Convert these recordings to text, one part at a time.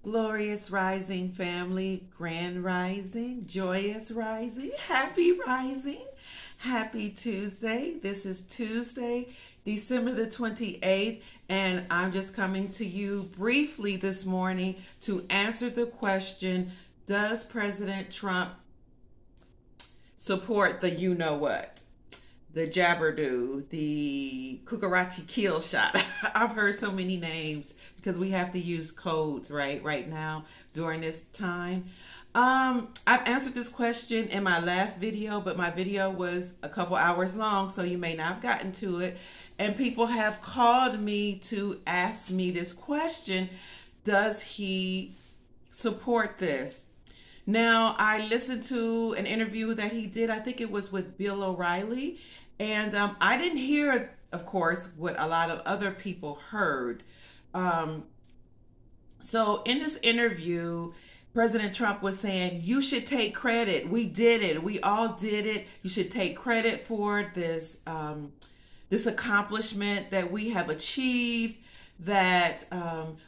Glorious rising family, grand rising, joyous rising, happy Tuesday. This is Tuesday, December the 28th, and I'm just coming to you briefly this morning to answer the question, does President Trump support the you-know-what? The Jabberdoo, the Cucarachi kill shot. I've heard so many names because we have to use codes right now during this time. I've answered this question in my last video, but my video was a couple hours long, so you may not have gotten to it. And people have called me to ask me this question, does he support this? Now, I listened to an interview that he did, I think it was with Bill O'Reilly, and I didn't hear, of course, what a lot of other people heard. So in this interview, President Trump was saying, you should take credit. We did it. We all did it. You should take credit for this, this accomplishment that we have achieved, that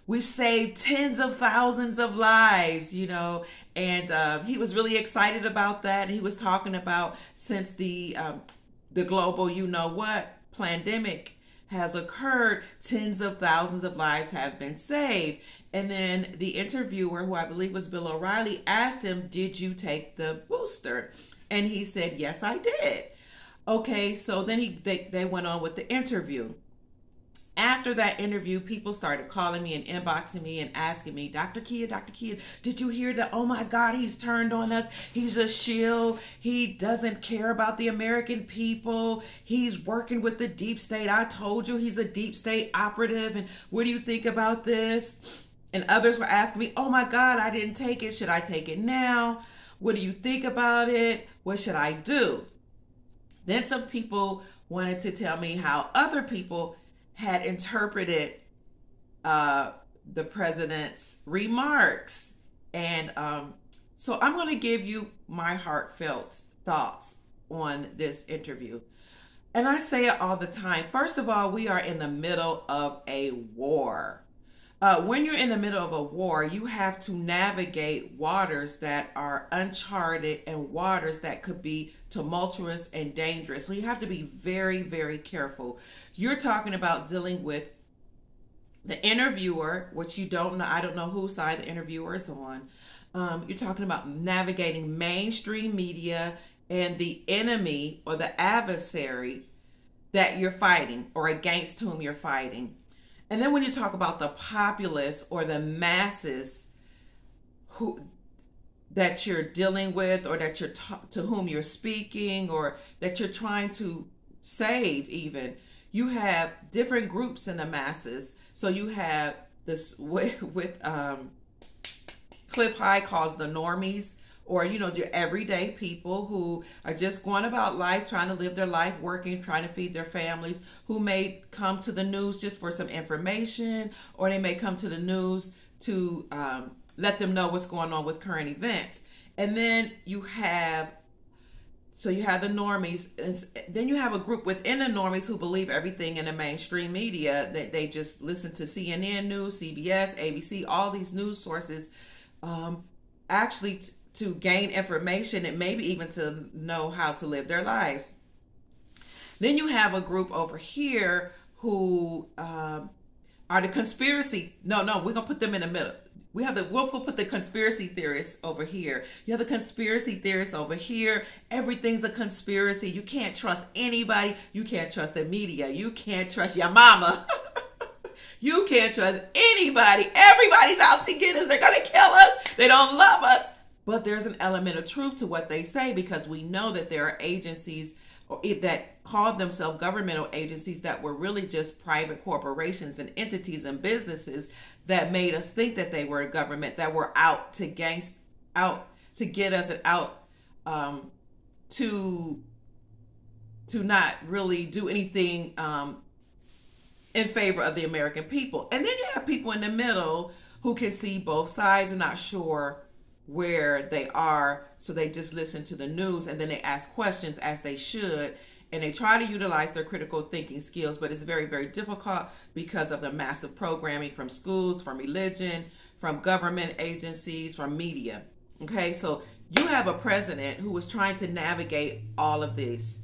we've saved tens of thousands of lives, you know, and he was really excited about that. And he was talking about since the global you-know-what pandemic has occurred, tens of thousands of lives have been saved. And then the interviewer, who I believe was Bill O'Reilly, asked him, did you take the booster? And he said, yes, I did. Okay, so then they went on with the interview. After that interview, people started calling me and inboxing me and asking me, Dr. Kian, did you hear that? Oh my God, he's turned on us. He's a shill. He doesn't care about the American people. He's working with the deep state. I told you he's a deep state operative. And what do you think about this? And others were asking me, oh my God, I didn't take it. Should I take it now? What do you think about it? What should I do? Then some people wanted to tell me how other people had interpreted the president's remarks. And so I'm going to give you my heartfelt thoughts on this interview. And I say it all the time. First of all, we are in the middle of a war. When you're in the middle of a war, you have to navigate waters that are uncharted and waters that could be tumultuous and dangerous. So you have to be very, very careful. You're talking about dealing with the interviewer, which you don't know. I don't know whose side the interviewer is on. You're talking about navigating mainstream media and the enemy or the adversary that you're fighting or against whom you're fighting. And then when you talk about the populace or the masses that you're dealing with, or that you're to whom you're speaking, or that you're trying to save even, you have different groups in the masses. So you have this with Cliff High calls the Normies, or, you know, your everyday people who are just going about life, trying to live their life, working, trying to feed their families, who may come to the news just for some information, or they may come to the news to let them know what's going on with current events. And then you have, so you have the Normies, and then you have a group within the Normies who believe everything in the mainstream media, that they just listen to CNN News, CBS, ABC, all these news sources, actually to gain information and maybe even to know how to live their lives. Then you have a group over here who are the conspiracy. No, we're gonna put them in the middle. We'll put the conspiracy theorists over here. You have the conspiracy theorists over here. Everything's a conspiracy. You can't trust anybody. You can't trust the media. You can't trust your mama. You can't trust anybody. Everybody's out to get us. They're gonna kill us. They don't love us. But there's an element of truth to what they say, because we know that there are agencies that called themselves governmental agencies that were really just private corporations and entities and businesses that made us think that they were a government, that were out to get us and out to not really do anything in favor of the American people. And then you have people in the middle who can see both sides and not sure where they are, so they just listen to the news and then they ask questions, as they should, and they try to utilize their critical thinking skills, but it's very, very difficult because of the massive programming from schools, from religion, from government agencies, from media. Okay, so you have a president who is trying to navigate all of this.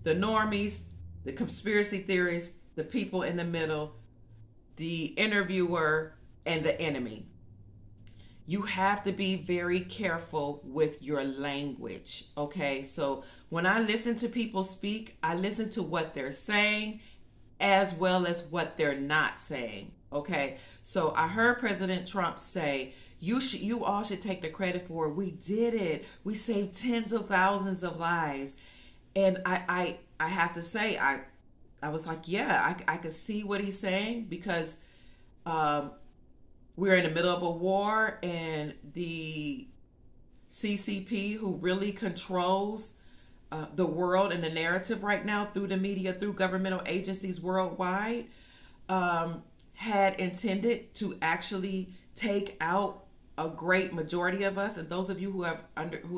The normies, the conspiracy theorists, the people in the middle, the interviewer, and the enemy. You have to be very careful with your language, okay? So when I listen to people speak, I listen to what they're saying as well as what they're not saying, okay? So I heard President Trump say, you all should take the credit for it. We did it. We saved tens of thousands of lives. And I have to say, I was like, yeah, I could see what he's saying, because we're in the middle of a war, and the CCP, who really controls the world and the narrative right now through the media, through governmental agencies worldwide, had intended to actually take out a great majority of us. And those of you who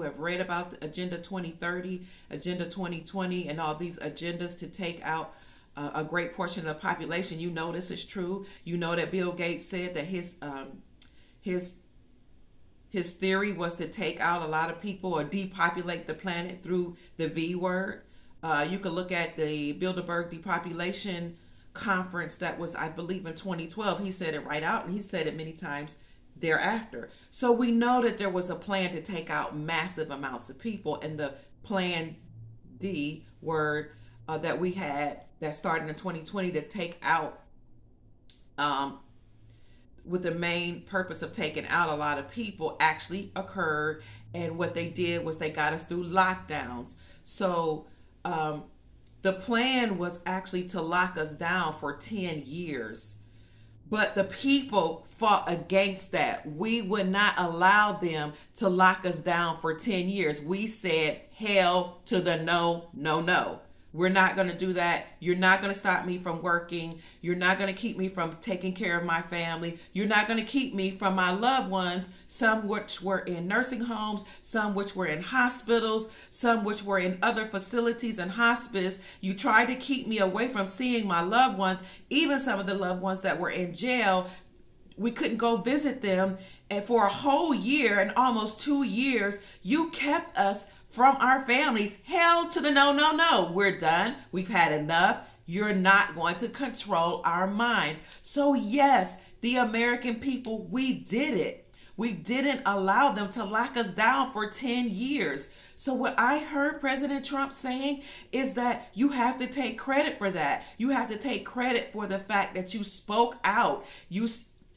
have read about Agenda 2030, Agenda 2020, and all these agendas to take out a great portion of the population, you know this is true. You know that Bill Gates said that his theory was to take out a lot of people or depopulate the planet through the V word. You could look at the Bilderberg Depopulation Conference that was, I believe, in 2012. He said it right out, and he said it many times thereafter. So we know that there was a plan to take out massive amounts of people, and the Plan D word that we had that started in 2020 to take out, with the main purpose of taking out a lot of people, actually occurred. And what they did was they got us through lockdowns. So the plan was actually to lock us down for 10 years. But the people fought against that. We would not allow them to lock us down for 10 years. We said, hell to the no, no, no. We're not going to do that. You're not going to stop me from working. You're not going to keep me from taking care of my family. You're not going to keep me from my loved ones, some which were in nursing homes, some which were in hospitals, some which were in other facilities and hospice. You tried to keep me away from seeing my loved ones, even some of the loved ones that were in jail. We couldn't go visit them. And for a whole year and almost 2 years, you kept us from our families. Hell to the no, no, no. We're done. We've had enough. You're not going to control our minds. So yes, the American people, we did it. We didn't allow them to lock us down for 10 years. So what I heard President Trump saying is that you have to take credit for that. You have to take credit for the fact that you spoke out.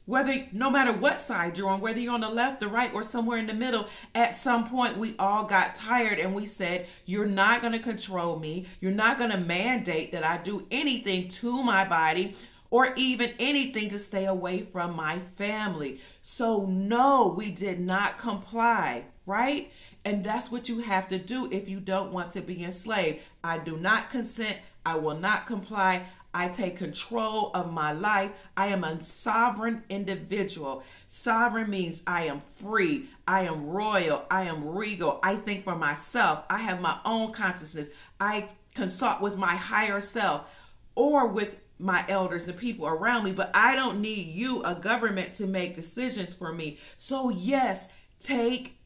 No matter what side you're on, whether you're on the left, the right, or somewhere in the middle, at some point we all got tired and we said, you're not going to control me. You're not going to mandate that I do anything to my body or even anything to stay away from my family. So no, we did not comply, right? And that's what you have to do if you don't want to be enslaved. I do not consent. I will not comply. I take control of my life. I am a sovereign individual. Sovereign means I am free. I am royal. I am regal. I think for myself. I have my own consciousness. I consult with my higher self or with my elders and people around me, but I don't need you, a government, to make decisions for me. So yes, take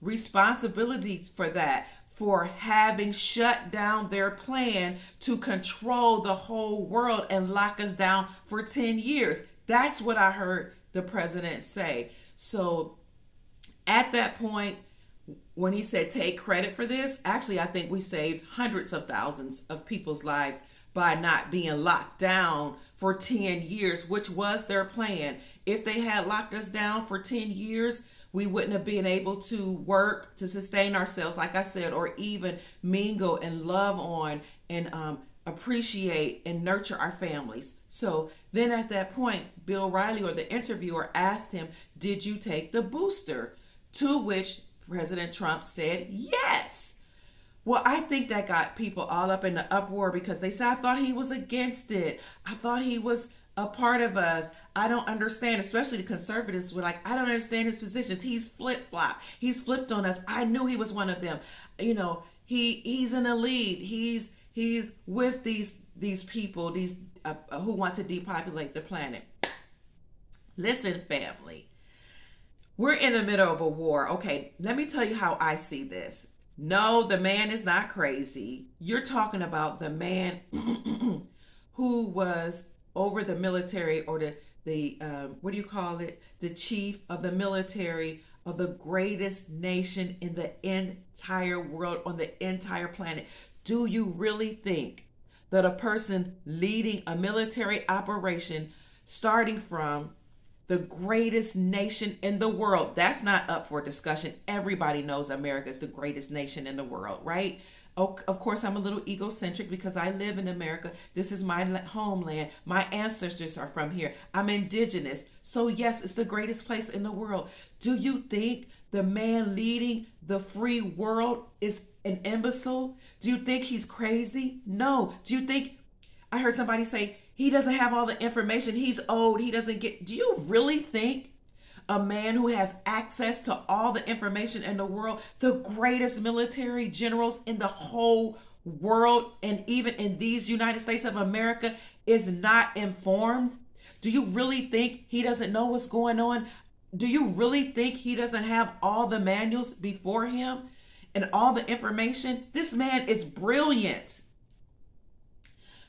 responsibility for that, for having shut down their plan to control the whole world and lock us down for 10 years. That's what I heard the president say. So at that point, when he said take credit for this, actually, I think we saved hundreds of thousands of people's lives by not being locked down for 10 years, which was their plan. If they had locked us down for 10 years, we wouldn't have been able to work to sustain ourselves, like I said, or even mingle and love on and appreciate and nurture our families. So then at that point, Bill O'Reilly, or the interviewer, asked him, did you take the booster? To which President Trump said, yes. Well, I think that got people all up in the uproar because they said, I thought he was against it. I thought he was a part of us. I don't understand, especially the conservatives were like, I don't understand his positions. He's flip-flop. He's flipped on us. I knew he was one of them. You know, he's an elite. He's with these people, who want to depopulate the planet. Listen, family, We're in the middle of a war. Okay, let me tell you how I see this. No, the man is not crazy. You're talking about the man who was over the military, or the what do you call it? The chief of the military of the greatest nation in the entire world, on the entire planet. Do you really think that a person leading a military operation starting from the greatest nation in the world, that's not up for discussion. Everybody knows America is the greatest nation in the world, right? Oh, of course, I'm a little egocentric because I live in America. This is my homeland. My ancestors are from here. I'm indigenous. So yes, it's the greatest place in the world. Do you think the man leading the free world is an imbecile? Do you think he's crazy? No. Do you think, I heard somebody say, he doesn't have all the information. He's old. He doesn't get, do you really think a man who has access to all the information in the world, the greatest military generals in the whole world, and even in these United States of America, is not informed? Do you really think he doesn't know what's going on? Do you really think he doesn't have all the manuals before him and all the information? This man is brilliant.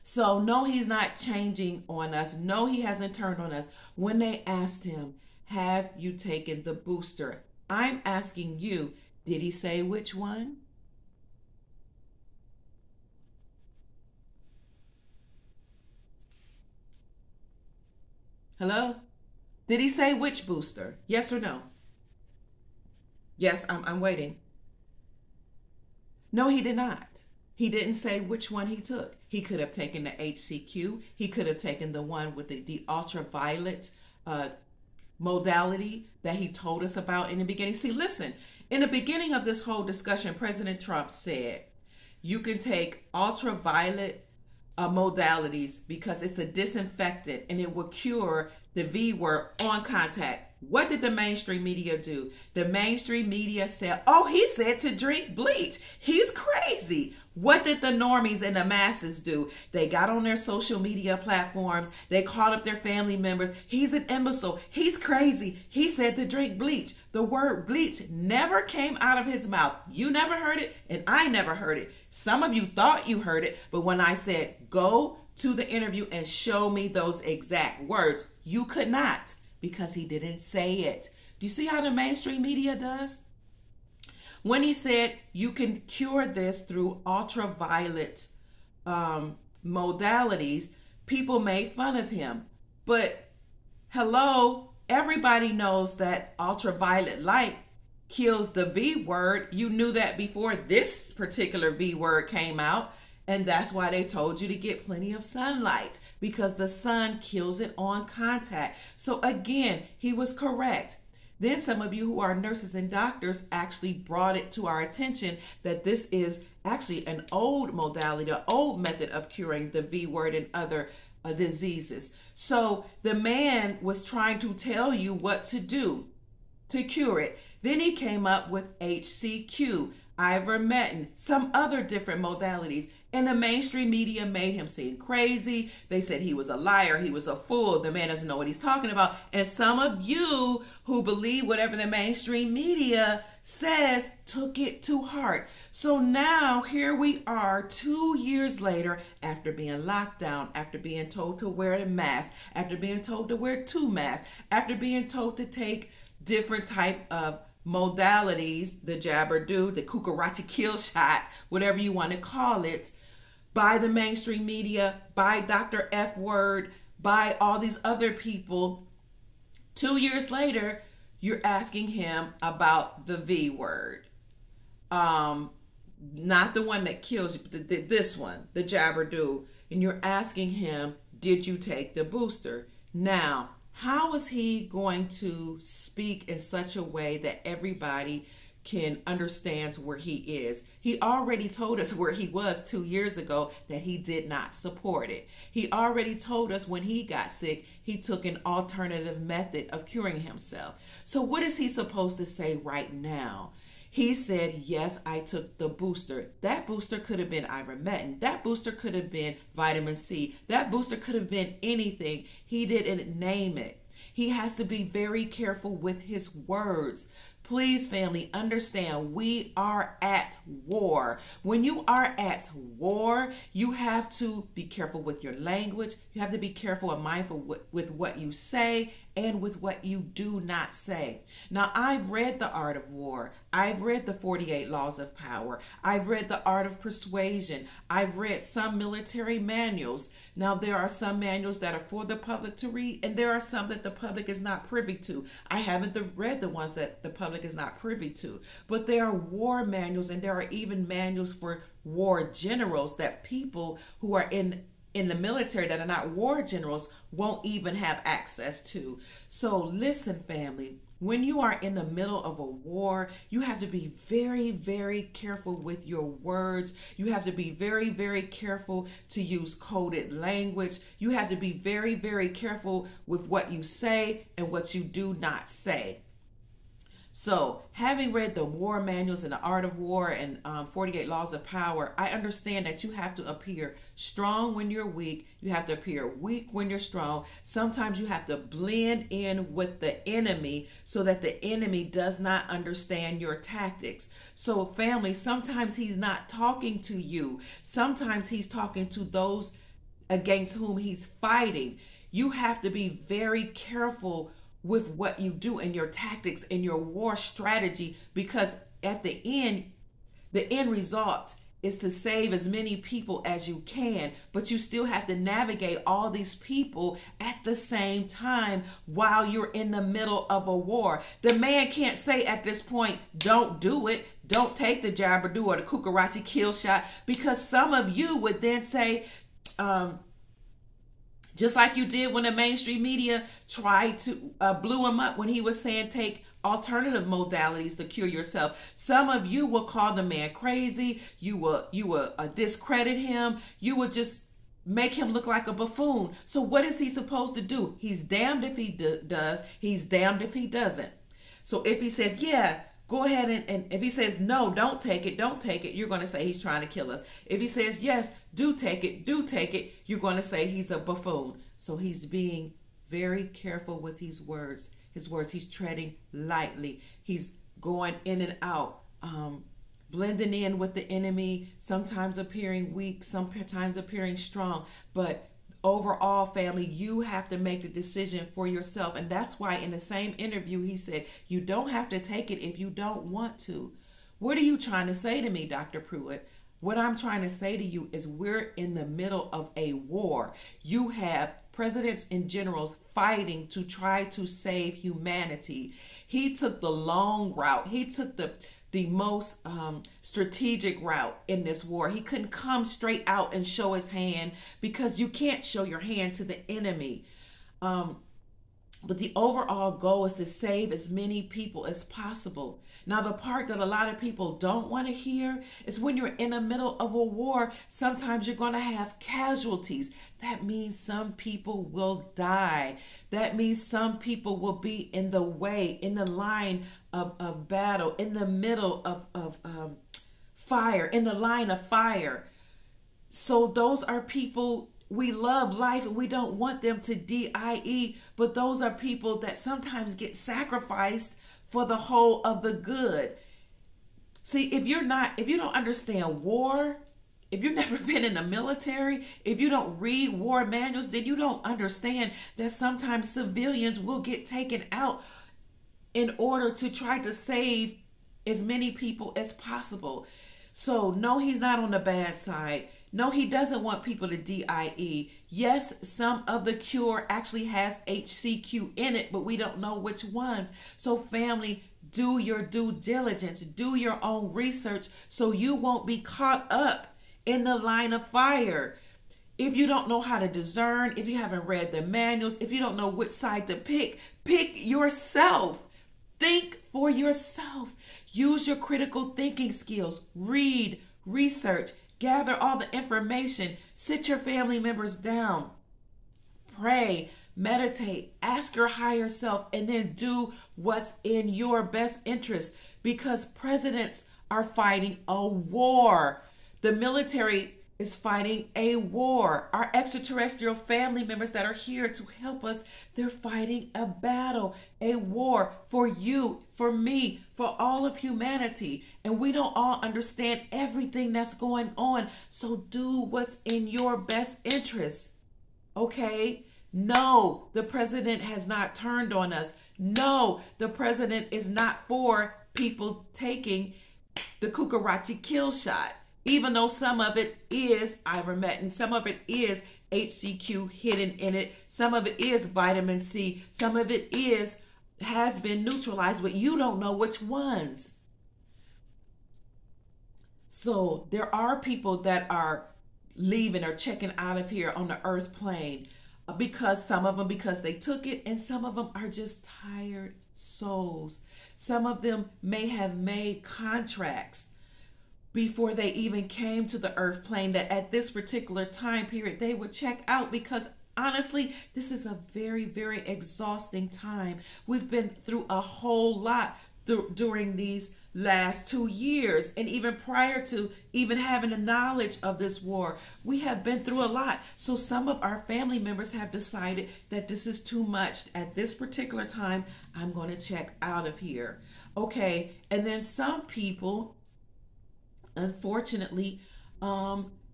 So no, he's not changing on us. No, he hasn't turned on us. When they asked him, have you taken the booster? I'm asking you, did he say which one? Hello? Did he say which booster? Yes or no? Yes, I'm waiting. No, he did not. He didn't say which one he took. He could have taken the HCQ. He could have taken the one with the ultraviolet modality that he told us about in the beginning. See, listen, in the beginning of this whole discussion, President Trump said you can take ultraviolet modalities because it's a disinfectant and it will cure the V word on contact. What did the mainstream media do? The mainstream media said, oh, he said to drink bleach. He's crazy. What did the normies and the masses do? They got on their social media platforms. They called up their family members. He's an imbecile. He's crazy. He said to drink bleach. The word bleach never came out of his mouth. You never heard it, and I never heard it. Some of you thought you heard it, but when I said, go to the interview and show me those exact words, you could not, because he didn't say it. Do you see how the mainstream media does? When he said you can cure this through ultraviolet modalities, people made fun of him. But hello, everybody knows that ultraviolet light kills the V word. You knew that before this particular V word came out. And that's why they told you to get plenty of sunlight, because the sun kills it on contact. So again, he was correct. Then some of you who are nurses and doctors actually brought it to our attention that this is actually an old modality, an old method of curing the V word and other diseases. So the man was trying to tell you what to do to cure it. Then he came up with HCQ, ivermectin, some other different modalities. And the mainstream media made him seem crazy. They said he was a liar. He was a fool. The man doesn't know what he's talking about. And some of you who believe whatever the mainstream media says took it to heart. So now here we are 2 years later, after being locked down, after being told to wear a mask, after being told to wear 2 masks, after being told to take different type of modalities, the jab or do, the cucaracha kill shot, whatever you want to call it, by the mainstream media, by Dr. F Word, by all these other people. 2 years later, you're asking him about the V word. Not the one that kills you, but this one, the jab or do. And you're asking him, did you take the booster? Now, how is he going to speak in such a way that everybody can understand where he is? He already told us where he was 2 years ago, that he did not support it. He already told us when he got sick, he took an alternative method of curing himself. So what is he supposed to say right now? He said, yes, I took the booster. That booster could have been ivermectin. That booster could have been vitamin C. That booster could have been anything. He didn't name it. He has to be very careful with his words. Please, family, understand we are at war. When you are at war, you have to be careful with your language. You have to be careful and mindful with what you say and with what you do not say. Now, I've read The Art of War. I've read the 48 Laws of Power. I've read The Art of Persuasion. I've read some military manuals. Now, there are some manuals that are for the public to read, and there are some that the public is not privy to. I haven't read the ones that the public is not privy to, but there are war manuals, and there are even manuals for war generals that people who are in the military that are not war generals won't even have access to. So listen, family, when you are in the middle of a war, you have to be very, very careful with your words. You have to be very, very careful to use coded language. You have to be very, very careful with what you say and what you do not say. So, having read the war manuals and The Art of War and 48 Laws of Power, I understand that you have to appear strong when you're weak. You have to appear weak when you're strong. Sometimes you have to blend in with the enemy so that the enemy does not understand your tactics. So, family, sometimes he's not talking to you. Sometimes he's talking to those against whom he's fighting. You have to be very careful with what you do and your tactics and your war strategy, because at the end result is to save as many people as you can, but you still have to navigate all these people at the same time while you're in the middle of a war. The man can't say at this point, don't do it, don't take the jab or do or the Kukarate kill shot, because some of you would then say, just like you did when the mainstream media tried to blew him up when he was saying take alternative modalities to cure yourself. Some of you will call the man crazy. You will discredit him. You will just make him look like a buffoon. So what is he supposed to do? He's damned if he does. He's damned if he doesn't. So if he says, yeah, go ahead and if he says, no, don't take it, you're going to say he's trying to kill us. If he says, yes, do take it, you're going to say he's a buffoon. So he's being very careful with his words. He's treading lightly. He's going in and out, blending in with the enemy, sometimes appearing weak, sometimes appearing strong. But overall, family, you have to make the decision for yourself. And that's why in the same interview, he said, you don't have to take it if you don't want to. What are you trying to say to me, Dr. Pruitt? What I'm trying to say to you is we're in the middle of a war. You have presidents and generals fighting to try to save humanity. He took the long route. He took the most strategic route in this war. He couldn't come straight out and show his hand, because you can't show your hand to the enemy. But the overall goal is to save as many people as possible. Now, the part that a lot of people don't want to hear is when you're in the middle of a war, sometimes you're going to have casualties. That means some people will die. That means some people will be in the way, in the line of battle, in the middle of fire, in the line of fire. So those are people. We love life and we don't want them to die, but those are people that sometimes get sacrificed for the whole of the good. See, if you don't understand war, if you've never been in the military, if you don't read war manuals, then you don't understand that sometimes civilians will get taken out in order to try to save as many people as possible. So no, he's not on the bad side. No, he doesn't want people to die. Yes, some of the cure actually has HCQ in it, but we don't know which ones. So family, do your due diligence. Do your own research so you won't be caught up in the line of fire. If you don't know how to discern, if you haven't read the manuals, if you don't know which side to pick yourself. Think for yourself. Use your critical thinking skills. Read, research. Gather all the information. Sit your family members down. Pray, meditate, ask your higher self, and then do what's in your best interest, because presidents are fighting a war. The military is fighting a war. Our extraterrestrial family members that are here to help us, they're fighting a battle, a war for you, for me, for all of humanity. And we don't all understand everything that's going on. So do what's in your best interest. Okay? No, the president has not turned on us. No, the president is not for people taking the Cucarachi kill shot. Even though some of it is ivermectin, some of it is HCQ hidden in it, some of it is vitamin C, some of it has been neutralized, but you don't know which ones. So there are people that are leaving or checking out of here on the earth plane because some of them, because they took it, and some of them are just tired souls. Some of them may have made contracts before they even came to the earth plane that at this particular time period they would check out, because honestly, this is a very, very exhausting time. We've been through a whole lot during these last 2 years, and even prior to even having the knowledge of this war, we have been through a lot. So some of our family members have decided that this is too much. At this particular time, I'm going to check out of here. Okay, and then some people, unfortunately,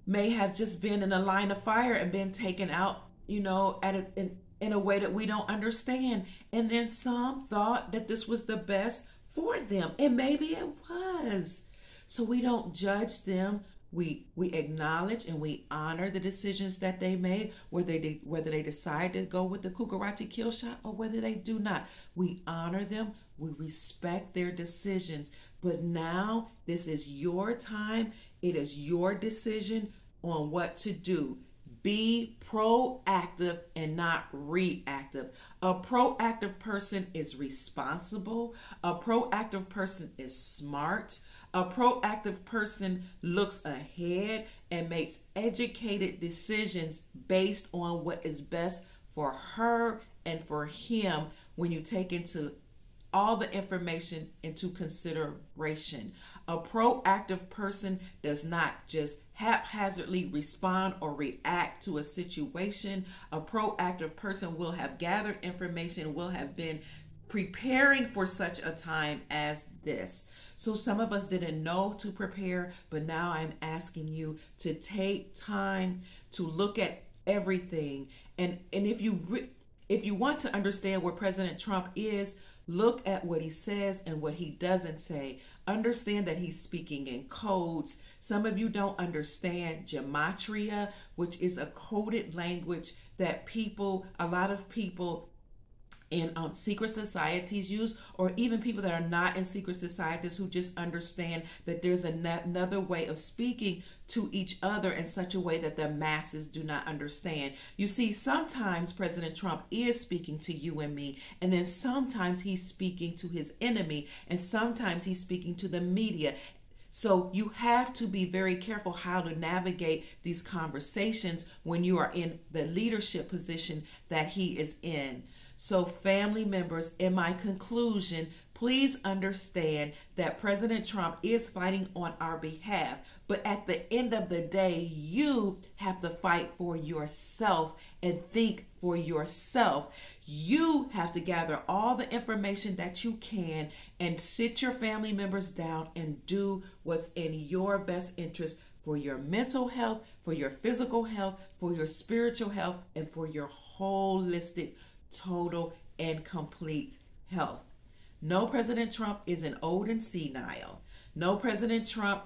may have just been in a line of fire and been taken out, in a way that we don't understand. And then some thought that this was the best for them, and maybe it was. So we don't judge them. We acknowledge and we honor the decisions that they made, whether they decide to go with the Cucarachi kill shot or whether they do not. We honor them. We respect their decisions. But now this is your time. It is your decision on what to do. Be proactive and not reactive. A proactive person is responsible. A proactive person is smart. A proactive person looks ahead and makes educated decisions based on what is best for her and for him when you take into all the information into consideration. A proactive person does not just haphazardly respond or react to a situation. A proactive person will have gathered information, will have been preparing for such a time as this. So some of us didn't know to prepare, but now I'm asking you to take time to look at everything. And if you want to understand where President Trump is, look at what he says and what he doesn't say. Understand that he's speaking in codes. Some of you don't understand gematria, which is a coded language that a lot of people in secret societies use, or even people that are not in secret societies who just understand that there's another way of speaking to each other in such a way that the masses do not understand. You see, sometimes President Trump is speaking to you and me, and then sometimes he's speaking to his enemy, and sometimes he's speaking to the media. So you have to be very careful how to navigate these conversations when you are in the leadership position that he is in. So family members, in my conclusion, please understand that President Trump is fighting on our behalf. But at the end of the day, you have to fight for yourself and think for yourself. You have to gather all the information that you can and sit your family members down and do what's in your best interest for your mental health, for your physical health, for your spiritual health, and for your holistic, total, and complete health. No, President Trump isn't old and senile. No, President Trump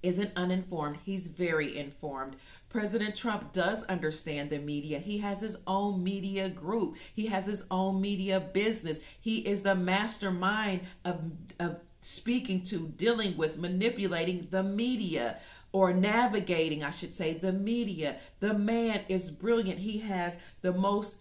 isn't uninformed. He's very informed. President Trump does understand the media. He has his own media group. He has his own media business. He is the mastermind of speaking to, dealing with, manipulating the media, or navigating, I should say, the media. The man is brilliant. He has the most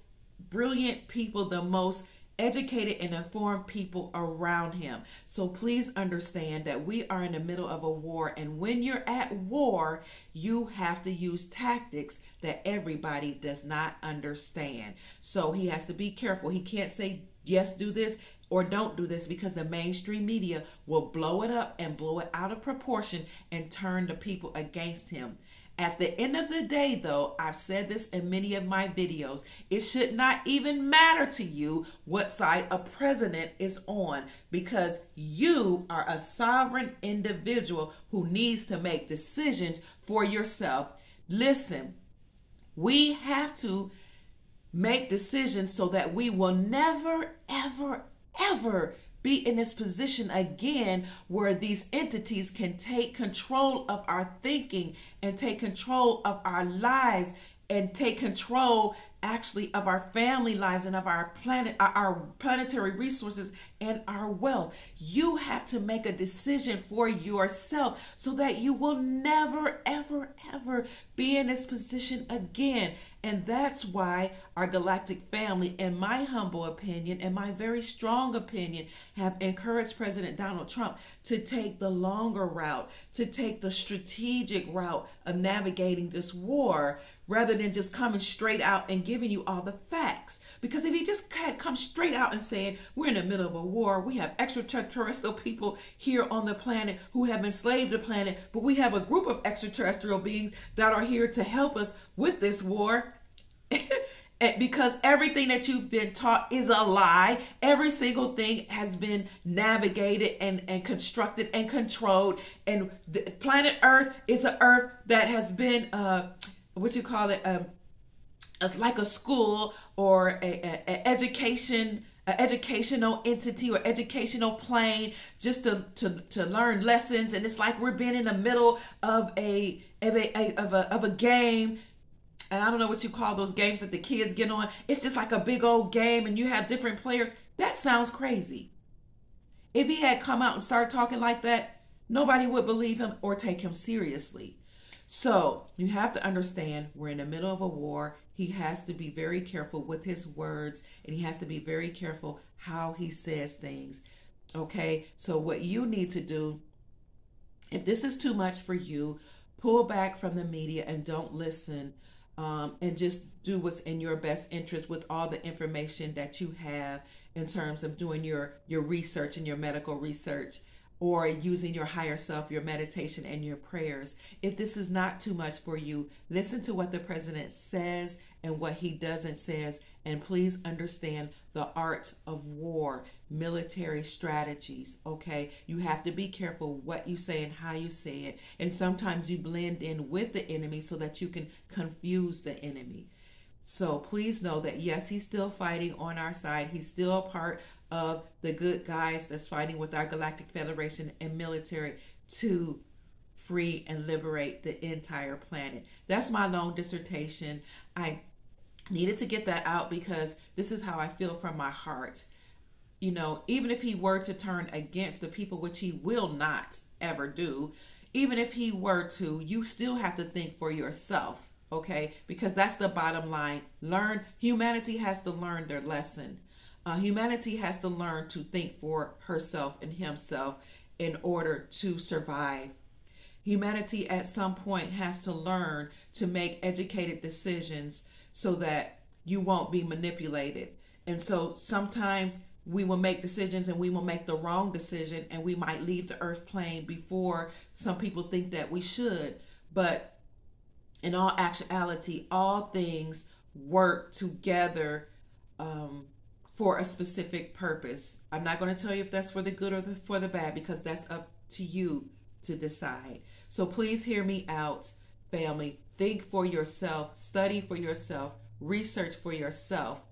brilliant people, the most educated and informed people around him. So please understand that we are in the middle of a war, and when you're at war, you have to use tactics that everybody does not understand. So he has to be careful. He can't say, yes, do this, or don't do this, because the mainstream media will blow it up and blow it out of proportion and turn the people against him. At the end of the day, though, I've said this in many of my videos, it should not even matter to you what side a president is on, because you are a sovereign individual who needs to make decisions for yourself. Listen, we have to make decisions so that we will never, ever, ever be in this position again where these entities can take control of our thinking and take control of our lives and take control actually of our family lives and of our planet, our planetary resources and our wealth. You have to make a decision for yourself so that you will never, ever, ever be in this position again. And that's why our galactic family, in my humble opinion, and my very strong opinion, have encouraged President Donald Trump to take the longer route, to take the strategic route of navigating this war, rather than just coming straight out and giving you all the facts. Because if he just had come straight out and saying, we're in the middle of a war, we have extraterrestrial people here on the planet who have enslaved the planet, but we have a group of extraterrestrial beings that are here to help us with this war. Because everything that you've been taught is a lie. Every single thing has been navigated and constructed and controlled. And the planet Earth is an Earth that has been, like a school or an educational entity or educational plane, just to learn lessons. And it's like we're being in the middle of a game. And I don't know what you call those games that the kids get on. It's just like a big old game and you have different players. That sounds crazy. If he had come out and started talking like that, nobody would believe him or take him seriously. So you have to understand, we're in the middle of a war. He has to be very careful with his words, and he has to be very careful how he says things. Okay, so what you need to do, if this is too much for you, pull back from the media and don't listen. And just do what's in your best interest with all the information that you have in terms of doing your research and your medical research, or using your higher self, your meditation and your prayers. If this is not too much for you, listen to what the president says and what he doesn't says, and please understand the art of war, military strategies, okay? You have to be careful what you say and how you say it. And sometimes you blend in with the enemy so that you can confuse the enemy. So please know that, yes, he's still fighting on our side. He's still a part of the good guys that's fighting with our Galactic Federation and military to free and liberate the entire planet. That's my long dissertation. I needed to get that out because this is how I feel from my heart. You know, even if he were to turn against the people, which he will not ever do, even if he were to, you still have to think for yourself, okay? Because that's the bottom line. Humanity has to learn their lesson. Humanity has to learn to think for herself and himself in order to survive. Humanity at some point has to learn to make educated decisions so that you won't be manipulated. And so sometimes we will make decisions and we will make the wrong decision, and we might leave the earth plane before some people think that we should. But in all actuality, all things work together for a specific purpose. I'm not going to tell you if that's for the good or for the bad, because that's up to you to decide. So please hear me out, family. Think for yourself, study for yourself, research for yourself.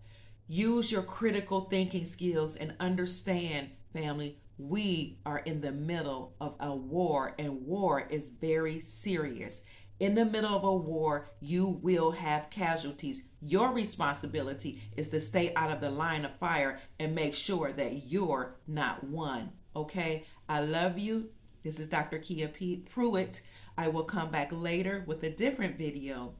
Use your critical thinking skills and understand, family, we are in the middle of a war, and war is very serious. In the middle of a war, you will have casualties. Your responsibility is to stay out of the line of fire and make sure that you're not one. Okay? I love you. This is Dr. Kian Pruitt. I will come back later with a different video.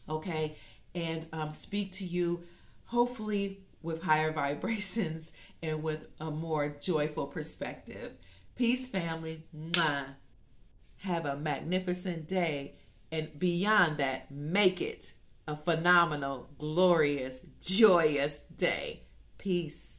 Okay? And speak to you hopefully with higher vibrations and with a more joyful perspective. Peace, family. Mwah. Have a magnificent day. And beyond that, make it a phenomenal, glorious, joyous day. Peace.